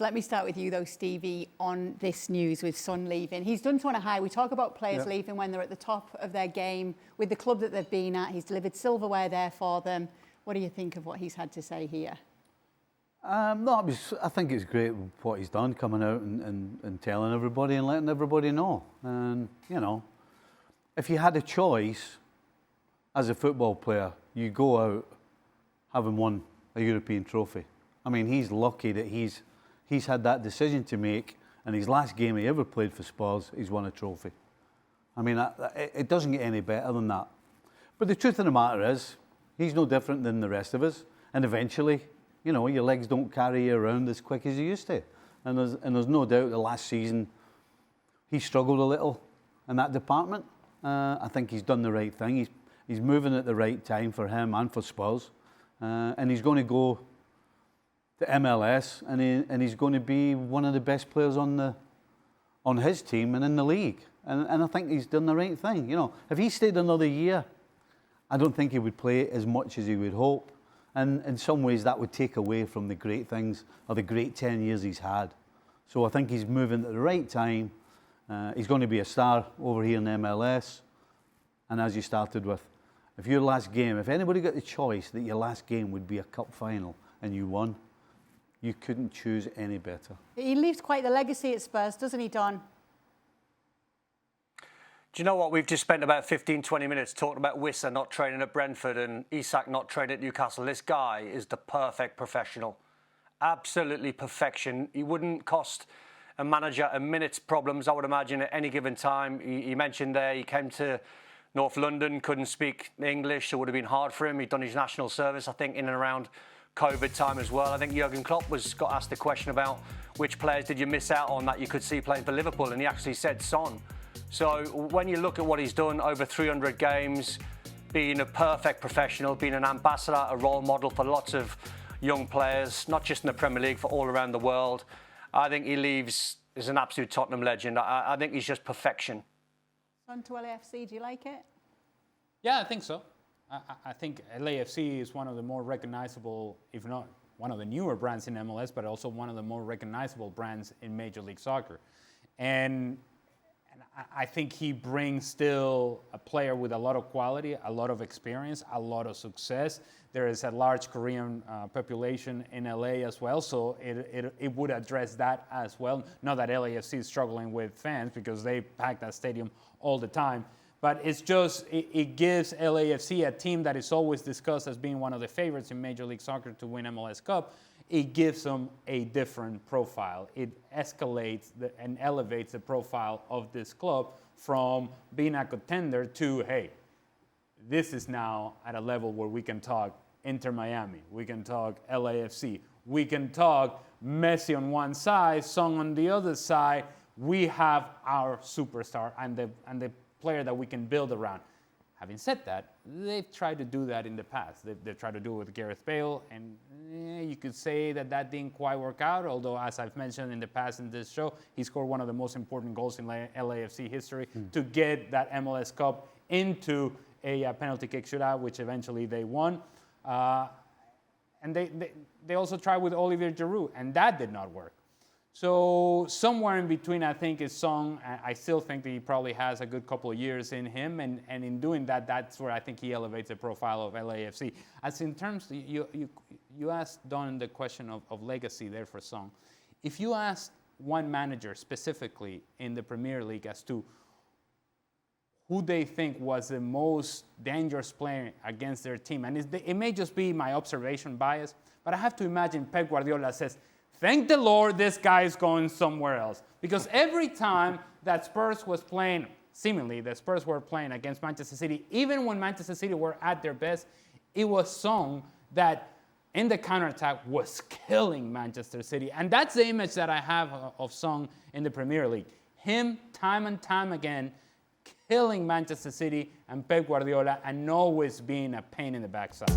Let me start with you, though, Stevie, on this news with Son leaving. He's done so on a high. We talk about players leaving when they're at the top of their game with the club that they've been at. He's delivered silverware there for them. What do you think of what he's had to say here? No, I think it's great what he's done, coming out and telling everybody and letting everybody know. And, you know, if you had a choice as a football player, you go out having won a European trophy. I mean, he's lucky that he's had that decision to make, and his last game he ever played for Spurs, he's won a trophy. I mean, it doesn't get any better than that. But the truth of the matter is, he's no different than the rest of us. And eventually, you know, your legs don't carry you around as quick as you used to. And there's no doubt the last season, he struggled a little in that department. I think he's done the right thing. He's moving at the right time for him and for Spurs. And he's going to go to MLS, and he's going to be one of the best players on his team and in the league. And I think he's done the right thing. You know, if he stayed another year, I don't think he would play as much as he would hope. And in some ways, that would take away from the great things or the great 10 years he's had. So I think he's moving at the right time. He's going to be a star over here in MLS. And as you started with, if your last game, if anybody got the choice that your last game would be a cup final and you won, you couldn't choose any better. He leaves quite the legacy at Spurs, doesn't he, Don? Do you know what? We've just spent about 15, 20 minutes talking about Wissa not training at Brentford and Isak not training at Newcastle. This guy is the perfect professional. Absolutely perfection. He wouldn't cost a manager a minute's problems, I would imagine, at any given time. He mentioned there he came to North London, couldn't speak English, so it would have been hard for him. He'd done his national service, I think, in and around COVID time as well. I think Jurgen Klopp got asked the question about which players did you miss out on that you could see playing for Liverpool, and he actually said Son. So when you look at what he's done over 300 games, being a perfect professional, being an ambassador, a role model for lots of young players, not just in the Premier League, for all around the world, I think he leaves as an absolute Tottenham legend. I think he's just perfection. Son to LAFC, do you like it? Yeah, I think so. I think LAFC is one of the more recognizable, if not one of the newer brands in MLS, but also one of the more recognizable brands in Major League Soccer. And I think he brings still a player with a lot of quality, a lot of experience, a lot of success. There is a large Korean population in LA as well, so it would address that as well. Not that LAFC is struggling with fans because they pack that stadium all the time. But it's just, it gives LAFC, a team that is always discussed as being one of the favorites in Major League Soccer to win MLS Cup, it gives them a different profile. It escalates and elevates the profile of this club from being a contender to, hey, this is now at a level where we can talk Inter Miami, we can talk LAFC, we can talk Messi on one side, Son on the other side. We have our superstar and the player that we can build around. Having said that, they've tried to do that in the past. They've tried to do it with Gareth Bale, and you could say that didn't quite work out, although, as I've mentioned in the past in this show, he scored one of the most important goals in LAFC history to get that MLS Cup into a penalty kick shootout, which eventually they won. And they also tried with Olivier Giroud, and that did not work. So somewhere in between, I think, is Son. I still think that he probably has a good couple of years in him, and in doing that, that's where I think he elevates the profile of LAFC. As in terms, you asked Don the question of legacy there for Son. If you asked one manager specifically in the Premier League as to who they think was the most dangerous player against their team, and it may just be my observation bias, but I have to imagine Pep Guardiola says, thank the Lord this guy is going somewhere else. Because every time that Spurs was playing, seemingly the Spurs were playing against Manchester City, even when Manchester City were at their best, it was Son that in the counterattack was killing Manchester City. And that's the image that I have of Son in the Premier League. Him, time and time again, killing Manchester City and Pep Guardiola and always being a pain in the backside.